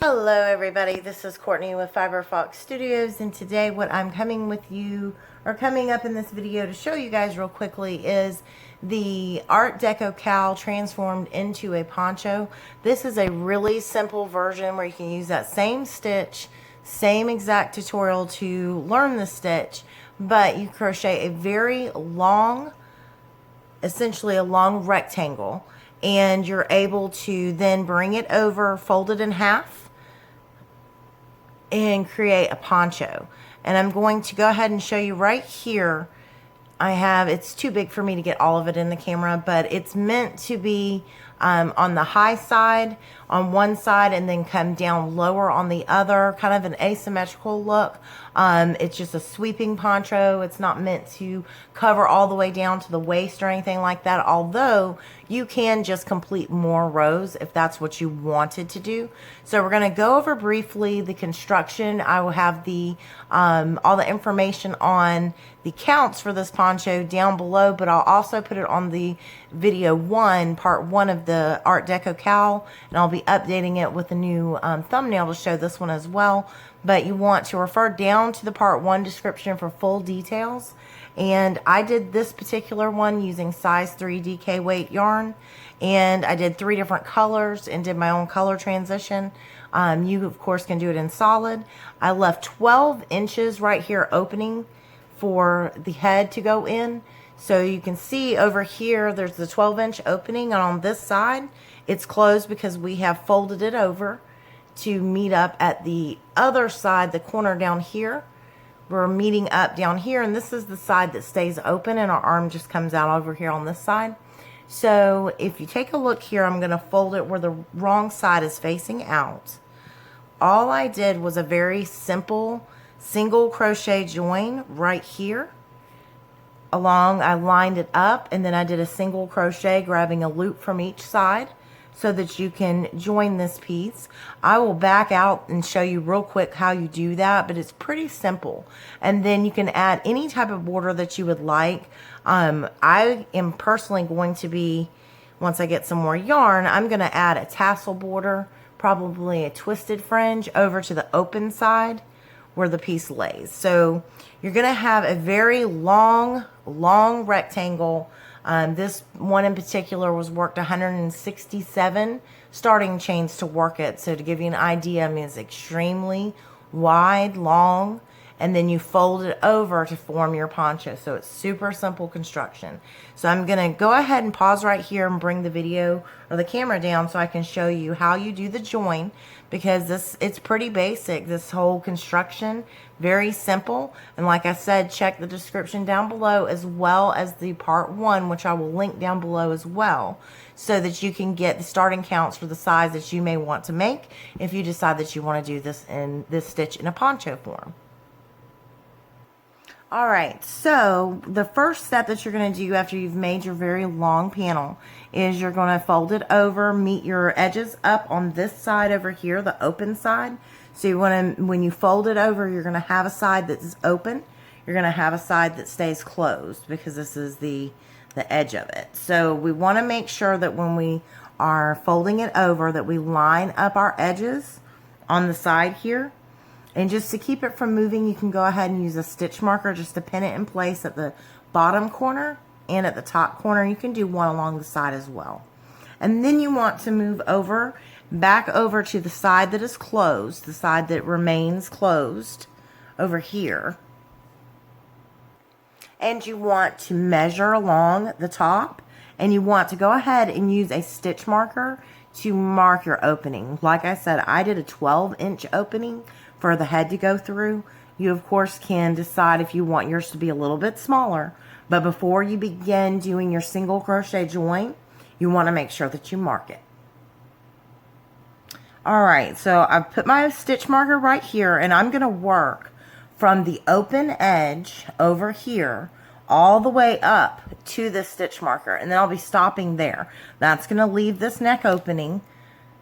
Hello everybody, this is Courtney with Fiber Fox Studios, and today what I'm coming up in this video to show you guys real quickly is the Art Deco cowl transformed into a poncho. This is a really simple version where you can use that same stitch, same exact tutorial to learn the stitch, but you crochet a very long, essentially a long rectangle, and you're able to then bring it over, fold it in half, and create a poncho. And I'm going to go ahead and show you right here. It's too big for me to get all of it in the camera, but it's meant to be on the high side on one side and then come down lower on the other, kind of an asymmetrical look. It's just a sweeping poncho. It's not meant to cover all the way down to the waist or anything like that, although you can just complete more rows if that's what you wanted to do. So we're going to go over briefly the construction. I will have the all the information on the counts for this poncho down below, but I'll also put it on the video part one of the Art Deco cowl, and I'll be updating it with a new thumbnail to show this one as well. But you want to refer down to the part one description for full details. And I did this particular one using size 3 DK weight yarn, and I did 3 different colors and did my own color transition. You of course can do it in solid. I left 12 inches right here opening for the head to go in. So you can see over here there's the 12-inch opening, and on this side it's closed because we have folded it over to meet up at the other side, the corner down here. We're meeting up down here, and this is the side that stays open, and our arm just comes out over here on this side. So if you take a look here, I'm going to fold it where the wrong side is facing out. All I did was a very simple single crochet join right here. I lined it up, and then I did a single crochet, grabbing a loop from each side so that you can join this piece. I will back out and show you real quick how you do that, but it's pretty simple. And then you can add any type of border that you would like. I am personally going to be, once I get some more yarn, I'm going to add a tassel border, probably a twisted fringe, over to the open side where the piece lays. So you're going to have a very long rectangle. This one in particular was worked 167 starting chains to work it. So to give you an idea, I mean, it's extremely wide, long, and then you fold it over to form your poncho. So it's super simple construction. So I'm going to go ahead and pause right here and bring the video or the camera down so I can show you how you do the join, because it's pretty basic, this whole construction, very simple. And like I said, check the description down below, as well as the part one, which I will link down below as well, so that you can get the starting counts for the size that you may want to make if you decide that you want to do this stitch in a poncho form. Alright, so the first step that you're going to do after you've made your very long panel is you're going to fold it over, meet your edges up on this side over here, the open side. So you want to, when you fold it over, you're going to have a side that's open. You're going to have a side that stays closed, because this is the edge of it. So we want to make sure that when we are folding it over, that we line up our edges on the side here. And just to keep it from moving, you can go ahead and use a stitch marker just to pin it in place at the bottom corner and at the top corner. You can do one along the side as well. And then you want to move over, back over to the side that is closed, the side that remains closed over here. And you want to measure along the top, and you want to go ahead and use a stitch marker to mark your opening. Like I said, I did a 12-inch opening for the head to go through. You of course can decide if you want yours to be a little bit smaller, but before you begin doing your single crochet join, you want to make sure that you mark it. Alright, so I've put my stitch marker right here, and I'm going to work from the open edge over here all the way up to this stitch marker, and then I'll be stopping there. That's going to leave this neck opening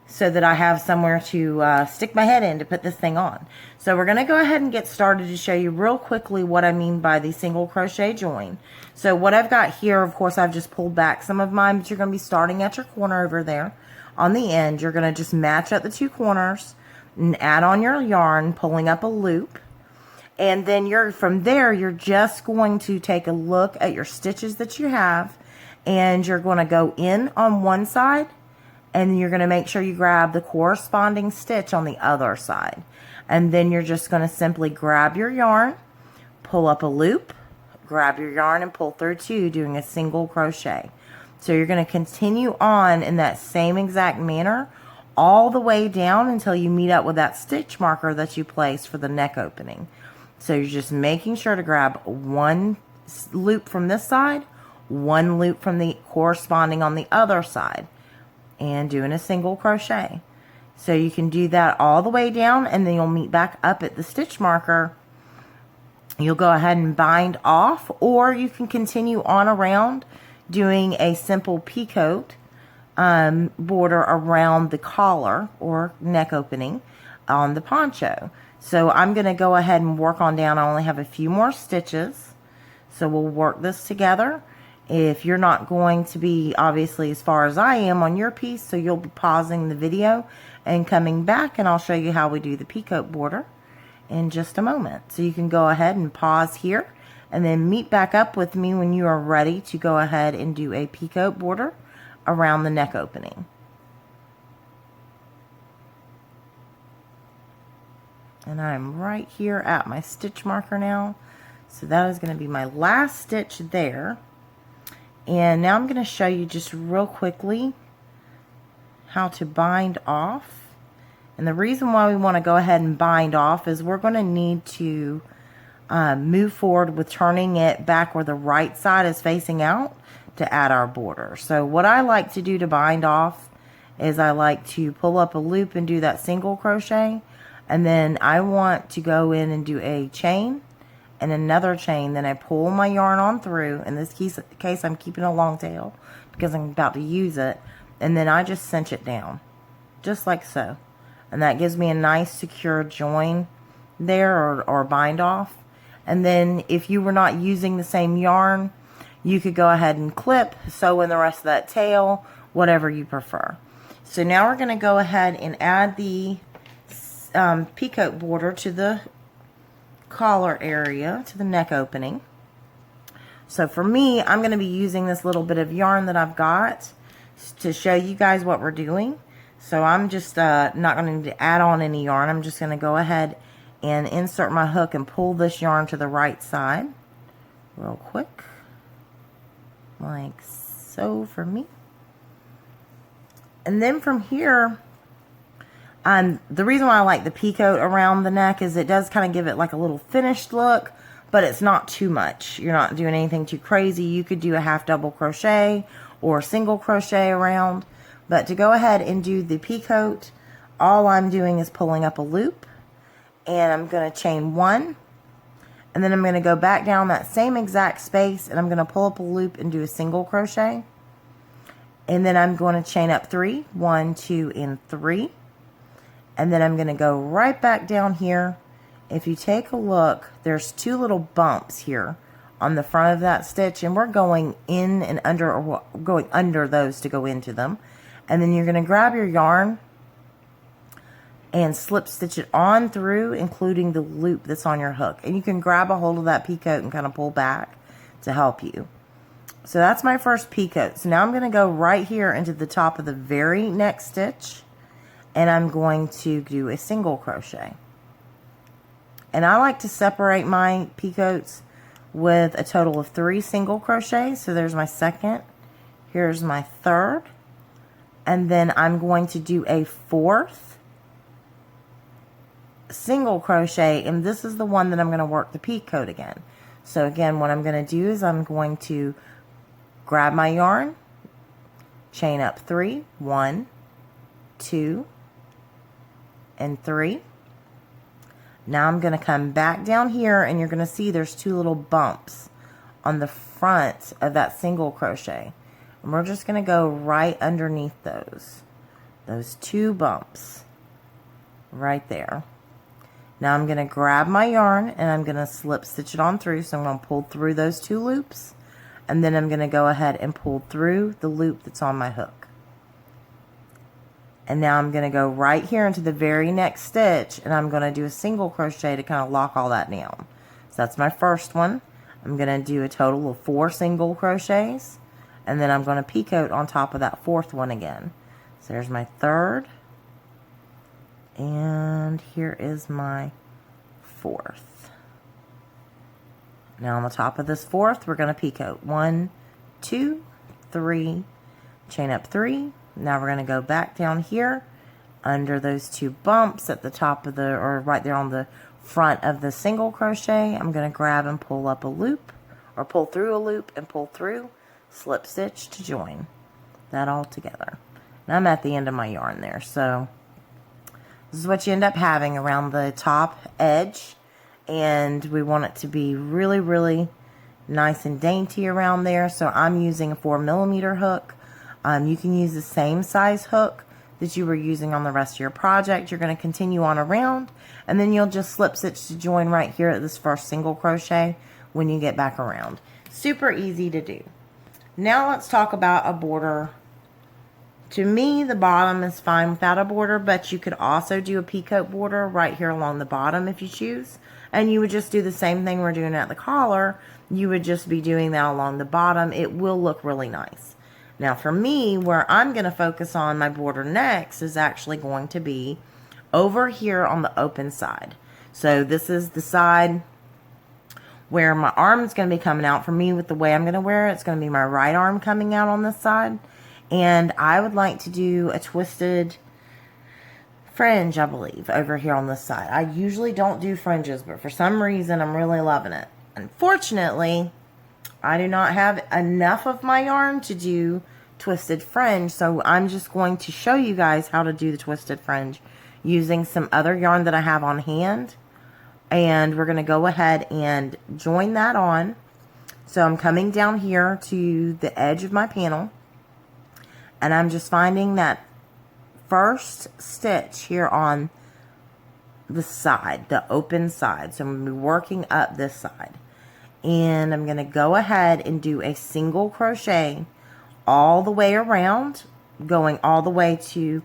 so that I have somewhere to stick my head in to put this thing on. So we're going to go ahead and get started to show you real quickly what I mean by the single crochet join. So what I've got here, of course, I've just pulled back some of mine, but you're going to be starting at your corner over there. On the end, you're going to just match up the two corners. and add on your yarn, pulling up a loop. And then from there, you're just going to take a look at your stitches that you have, and you're going to go in on one side, and you're going to make sure you grab the corresponding stitch on the other side. And then you're just going to simply grab your yarn, pull up a loop, grab your yarn and pull through two, doing a single crochet. So you're going to continue on in that same exact manner all the way down until you meet up with that stitch marker that you placed for the neck opening. So you're just making sure to grab one loop from this side, one loop from the corresponding on the other side, and doing a single crochet. So you can do that all the way down, and then you'll meet back up at the stitch marker. You'll go ahead and bind off, or you can continue on around doing a simple picot border around the collar or neck opening on the poncho. So I'm going to go ahead and work on down. I only have a few more stitches, so we'll work this together. If you're not going to be obviously as far as I am on your piece, so you'll be pausing the video and coming back, and I'll show you how we do the picot border in just a moment. So you can go ahead and pause here and then meet back up with me when you are ready to go ahead and do a picot border around the neck opening. And I'm right here at my stitch marker now. So that is going to be my last stitch there. And now I'm going to show you just real quickly how to bind off. And the reason why we want to go ahead and bind off is we're going to need to move forward with turning it back where the right side is facing out to add our border. So what I like to do to bind off is I like to pull up a loop and do that single crochet, and then I want to go in and do a chain and another chain. Then I pull my yarn on through. In this case I'm keeping a long tail because I'm about to use it, and then I just cinch it down just like so, and that gives me a nice secure join there, or bind off. And then if you were not using the same yarn, you could go ahead and clip, sew in the rest of that tail, whatever you prefer. So now we're going to go ahead and add the picot border to the collar area, to the neck opening. So for me, I'm going to be using this little bit of yarn that I've got to show you guys what we're doing. So I'm just not going to need to add on any yarn. I'm just going to go ahead and insert my hook and pull this yarn to the right side real quick, like so for me. And then from here, the reason why I like the picot around the neck is it does kind of give it like a little finished look, but it's not too much. You're not doing anything too crazy. You could do a half double crochet or a single crochet around, but to go ahead and do the picot, all I'm doing is pulling up a loop, and I'm going to chain one, and then I'm going to go back down that same exact space, and I'm going to pull up a loop and do a single crochet, and then I'm going to chain up 3, 1, 2, and 3, and then I'm going to go right back down here. If you take a look, there's 2 little bumps here on the front of that stitch, and we're going in and under, or going under those to go into them. And then you're going to grab your yarn and slip stitch it on through, including the loop that's on your hook. And you can grab a hold of that picot and kind of pull back to help you. So that's my first picot. So now I'm going to go right here into the top of the very next stitch, and I'm going to do a single crochet. And I like to separate my picots with a total of 3 single crochets. So there's my second, here's my third, and then I'm going to do a 4th single crochet, and this is the one that I'm going to work the picot again. So again, what I'm going to do is I'm going to grab my yarn, chain up 3, 1, 2, and 3. Now I'm going to come back down here, and you're going to see there's 2 little bumps on the front of that single crochet, and we're just going to go right underneath those 2 bumps right there. Now I'm going to grab my yarn, and I'm going to slip stitch it on through. So I'm going to pull through those 2 loops, and then I'm going to go ahead and pull through the loop that's on my hook. And now I'm going to go right here into the very next stitch, and I'm going to do a single crochet to kind of lock all that down. So that's my first one. I'm going to do a total of 4 single crochets, and then I'm going to picot on top of that 4th one again. So there's my 3rd, and here is my 4th. Now on the top of this 4th, we're going to picot 1, 2, 3, chain up 3. Now we're going to go back down here under those 2 bumps at the top of the, or right there on the front of the single crochet. I'm going to grab and pull up a loop, or pull through a loop and pull through, slip stitch to join that all together. Now I'm at the end of my yarn there, so this is what you end up having around the top edge, and we want it to be really, really nice and dainty around there. So I'm using a 4mm hook. You can use the same size hook that you were using on the rest of your project. You're going to continue on around, and then you'll just slip stitch to join right here at this first single crochet when you get back around. Super easy to do. Now let's talk about a border. To me, the bottom is fine without a border, but you could also do a picot border right here along the bottom if you choose. And you would just do the same thing we're doing at the collar. You would just be doing that along the bottom. It will look really nice. Now for me, where I'm going to focus on my border next is actually going to be over here on the open side. So this is the side where my arm is going to be coming out. For me, with the way I'm going to wear it, it's going to be my right arm coming out on this side. And I would like to do a twisted fringe, I believe, over here on this side. I usually don't do fringes, but for some reason, I'm really loving it. Unfortunately, I do not have enough of my yarn to do twisted fringe, so I'm just going to show you guys how to do the twisted fringe using some other yarn that I have on hand. And we're going to go ahead and join that on. So I'm coming down here to the edge of my panel, and I'm just finding that first stitch here on the side, the open side. So I'm going to be working up this side. And I'm going to go ahead and do a single crochet all the way around, going all the way to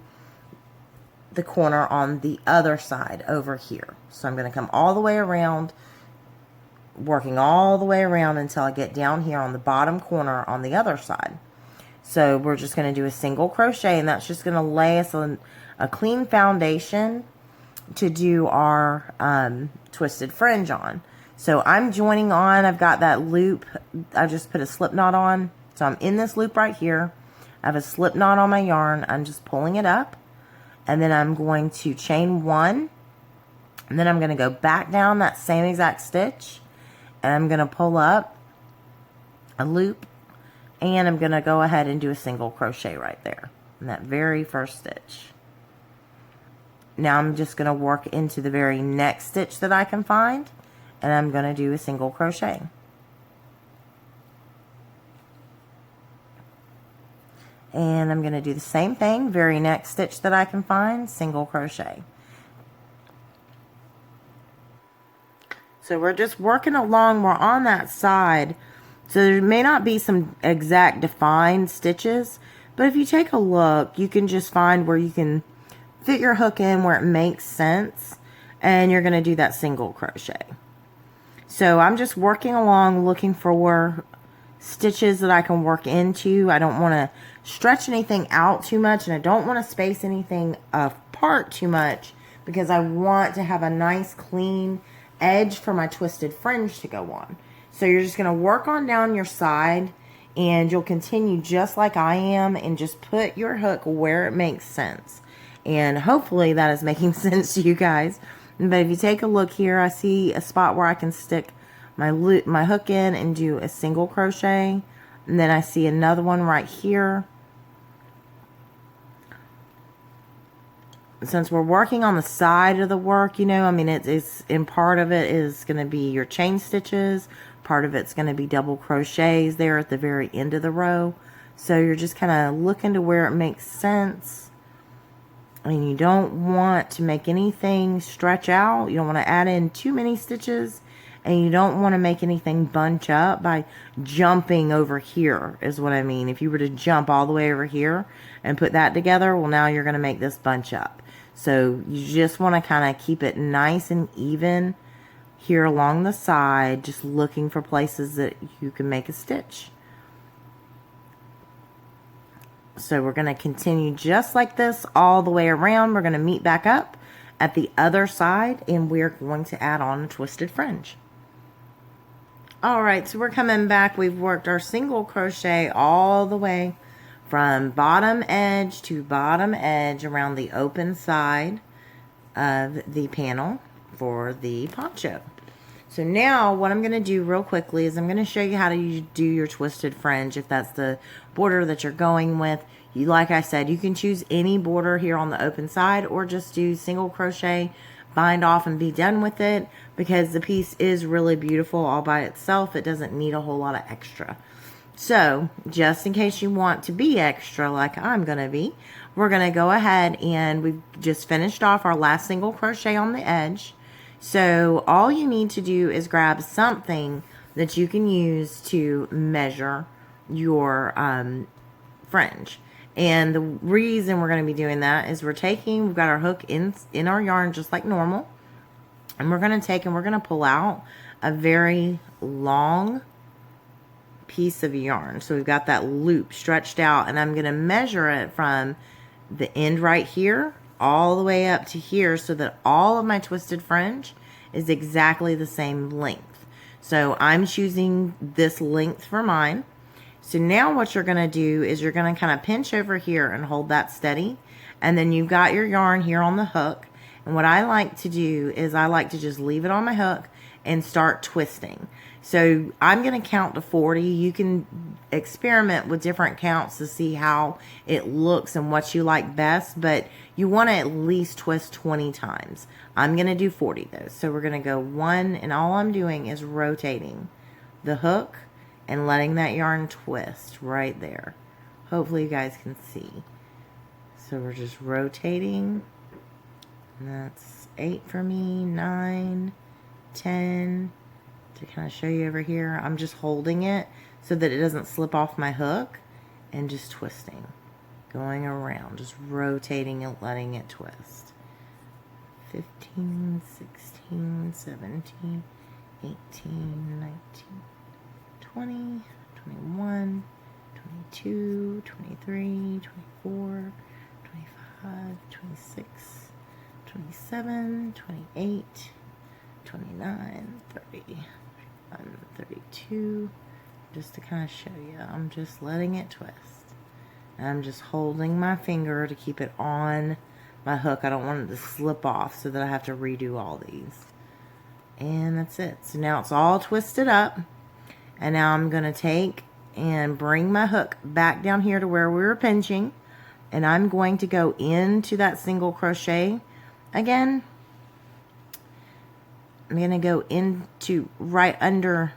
the corner on the other side over here. So I'm going to come all the way around, working all the way around until I get down here on the bottom corner on the other side. So we're just going to do a single crochet, and that's just going to lay us a clean foundation to do our twisted fringe on. So I'm joining on. I've got that loop. I just put a slip knot on. So I'm in this loop right here. I have a slip knot on my yarn. I'm just pulling it up. And then I'm going to chain 1. And then I'm going to go back down that same exact stitch. And I'm going to pull up a loop. And I'm going to go ahead and do a single crochet right there in that very first stitch. Now I'm just going to work into the very next stitch that I can find. And I'm going to do a single crochet. And I'm going to do the same thing, very next stitch that I can find, single crochet. So we're just working along, we're on that side. So there may not be some exact defined stitches, but if you take a look, you can just find where you can fit your hook in where it makes sense, and you're going to do that single crochet. So I'm just working along looking for stitches that I can work into. I don't want to stretch anything out too much, and I don't want to space anything apart too much because I want to have a nice clean edge for my twisted fringe to go on. So you're just going to work on down your side, and you'll continue just like I am and just put your hook where it makes sense. And hopefully that is making sense to you guys. But if you take a look here, I see a spot where I can stick my hook in and do a single crochet. And then I see another one right here. Since we're working on the side of the work, you know, I mean, it's in part of it is going to be your chain stitches. Part of it's going to be double crochets there at the very end of the row. So you're just kind of looking to where it makes sense. And you don't want to make anything stretch out. You don't want to add in too many stitches. and you don't want to make anything bunch up by jumping over here, is what I mean. If you were to jump all the way over here and put that together, well, now you're going to make this bunch up. So you just want to kind of keep it nice and even here along the side, just looking for places that you can make a stitch. So we're going to continue just like this all the way around. We're going to meet back up at the other side, and we're going to add on a twisted fringe. Alright, so we're coming back. We've worked our single crochet all the way from bottom edge to bottom edge around the open side of the panel for the poncho. So now what I'm going to do real quickly is I'm going to show you how to do your twisted fringe if that's the border that you're going with. Like I said, you can choose any border here on the open side, or just do single crochet, bind off, and be done with it, because the piece is really beautiful all by itself. It doesn't need a whole lot of extra. So just in case you want to be extra like I'm going to be, we're going to go ahead, and we've just finished off our last single crochet on the edge. So all you need to do is grab something that you can use to measure your fringe. And the reason we're going to be doing that is we've got our hook in our yarn just like normal. And we're going to take and we're going to pull out a very long piece of yarn. So we've got that loop stretched out, and I'm going to measure it from the end right here all the way up to here, so that all of my twisted fringe is exactly the same length. So I'm choosing this length for mine. So now what you're going to do is you're going to kind of pinch over here and hold that steady, and then you've got your yarn here on the hook. And what I like to do is I like to just leave it on my hook and start twisting. So I'm going to count to 40. You can experiment with different counts to see how it looks and what you like best, but you want to at least twist 20 times. I'm going to do 40 though. So we're going to go 1, and all I'm doing is rotating the hook and letting that yarn twist right there. Hopefully you guys can see. So we're just rotating. And that's 8 for me, 9, 10. To kind of show you over here, I'm just holding it so that it doesn't slip off my hook, and just twisting, going around, just rotating and letting it twist. 15, 16, 17, 18, 19, 20, 21, 22, 23, 24, 25, 26, 27, 28, 29, 30, 32, just to kind of show you. I'm just letting it twist. And I'm just holding my finger to keep it on my hook. I don't want it to slip off so that I have to redo all these. And that's it. So now it's all twisted up. And now I'm going to take and bring my hook back down here to where we were pinching. And I'm going to go into that single crochet again. I'm going to go into right under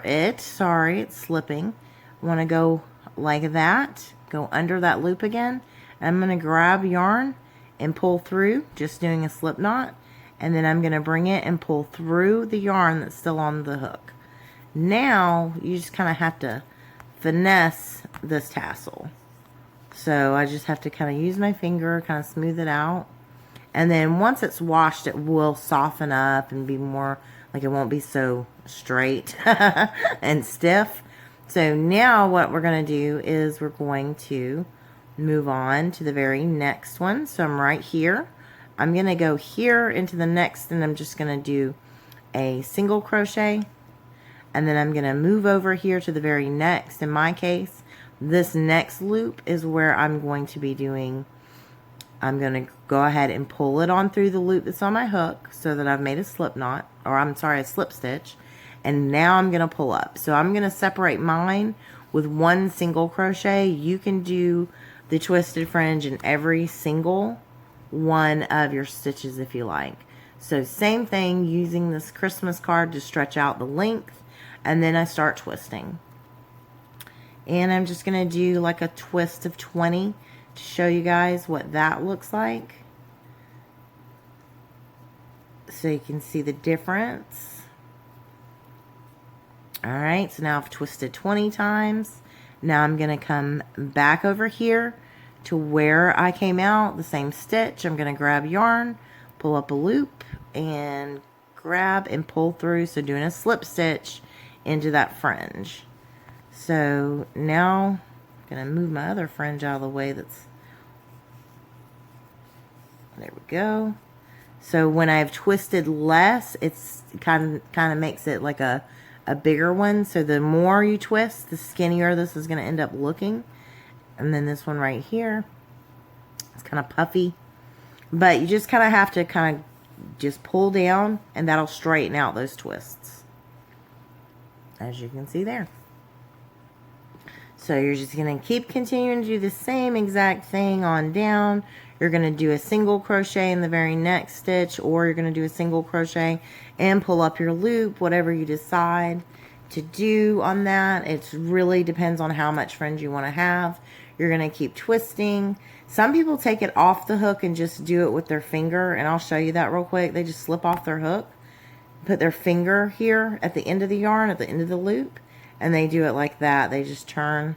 it. Sorry, it's slipping. I want to go like that. Go under that loop again. I'm going to grab yarn and pull through, just doing a slip knot. And then I'm going to bring it and pull through the yarn that's still on the hook. Now, you just kind of have to finesse this tassel. So I just have to kind of use my finger, kind of smooth it out. And then once it's washed, it will soften up and be more, like, it won't be so straight and stiff. So now what we're going to do is we're going to move on to the very next one. So I'm right here. I'm going to go here into the next, and I'm just going to do a single crochet. And then I'm going to move over here to the very next. In my case, this next loop is where I'm going to be doing, I'm going to go ahead and pull it on through the loop that's on my hook so that I've made a slip knot, or I'm sorry, a slip stitch. And now I'm going to pull up. So I'm going to separate mine with one single crochet. You can do the twisted fringe in every single one of your stitches if you like. So same thing, using this Christmas card to stretch out the length, and then I start twisting. And I'm just going to do like a twist of 20 to show you guys what that looks like. So you can see the difference. All right, so now I've twisted 20 times. Now I'm going to come back over here to where I came out, the same stitch. I'm going to grab yarn, pull up a loop, and grab and pull through. So doing a slip stitch into that fringe. So now I'm going to move my other fringe out of the way. There we go. So when I've twisted less, it's kind of makes it like a bigger one. So the more you twist, the skinnier this is going to end up looking. And then this one right here, it's kind of puffy. But you just kind of have to kind of just pull down, and that'll straighten out those twists, as you can see there. So you're just going to keep continuing to do the same exact thing on down. You're going to do a single crochet in the very next stitch, or you're going to do a single crochet and pull up your loop, whatever you decide to do on that. It really depends on how much fringe you want to have. You're going to keep twisting. Some people take it off the hook and just do it with their finger, and I'll show you that real quick. They just slip off their hook, put their finger here at the end of the yarn, at the end of the loop, and they do it like that. They just turn.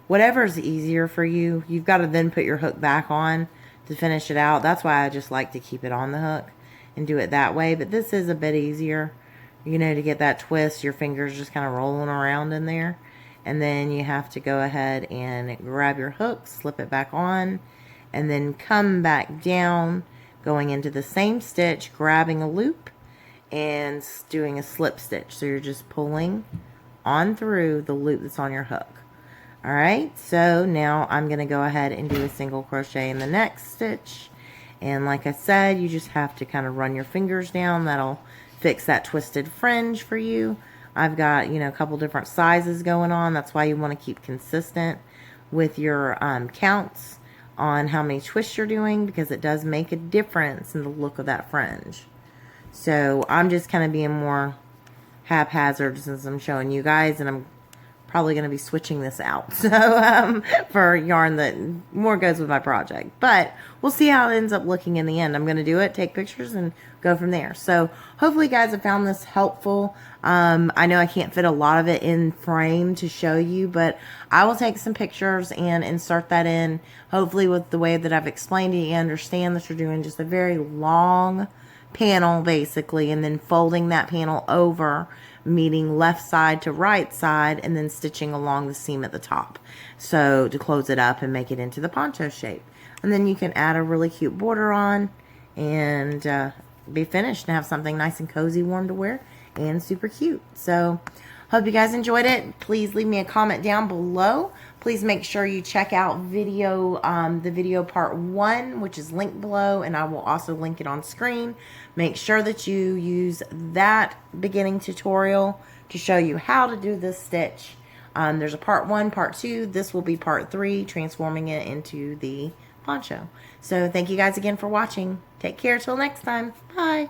Whatever's easier for you. You've got to then put your hook back on to finish it out. That's why I just like to keep it on the hook and do it that way. But this is a bit easier, you know, to get that twist. Your fingers just kind of rolling around in there. And then you have to go ahead and grab your hook, slip it back on, and then come back down, going into the same stitch, grabbing a loop, and doing a slip stitch. So you're just pulling on through the loop that's on your hook. Alright, so now I'm going to go ahead and do a single crochet in the next stitch. And like I said, you just have to kind of run your fingers down. That'll fix that twisted fringe for you. I've got, you know, a couple different sizes going on. That's why you want to keep consistent with your counts on how many twists you're doing, because it does make a difference in the look of that fringe. So I'm just kind of being more haphazard since I'm showing you guys, and I'm probably going to be switching this out, so for yarn that more goes with my project, but we'll see how it ends up looking in the end. I'm going to do it, take pictures, and go from there. So hopefully you guys have found this helpful. I know I can't fit a lot of it in frame to show you, but I will take some pictures and insert that in. Hopefully with the way that I've explained it, you understand that you're doing just a very long panel basically, and then folding that panel over, meeting left side to right side, and then stitching along the seam at the top, so to close it up and make it into the poncho shape. And then you can add a really cute border on and be finished and have something nice and cozy, warm to wear, and super cute. So hope you guys enjoyed it. Please leave me a comment down below. Please make sure you check out the video part 1, which is linked below, and I will also link it on screen. Make sure that you use that beginning tutorial to show you how to do this stitch. There's a part 1, part 2. This will be part 3, transforming it into the poncho. So thank you guys again for watching. Take care till next time. Bye.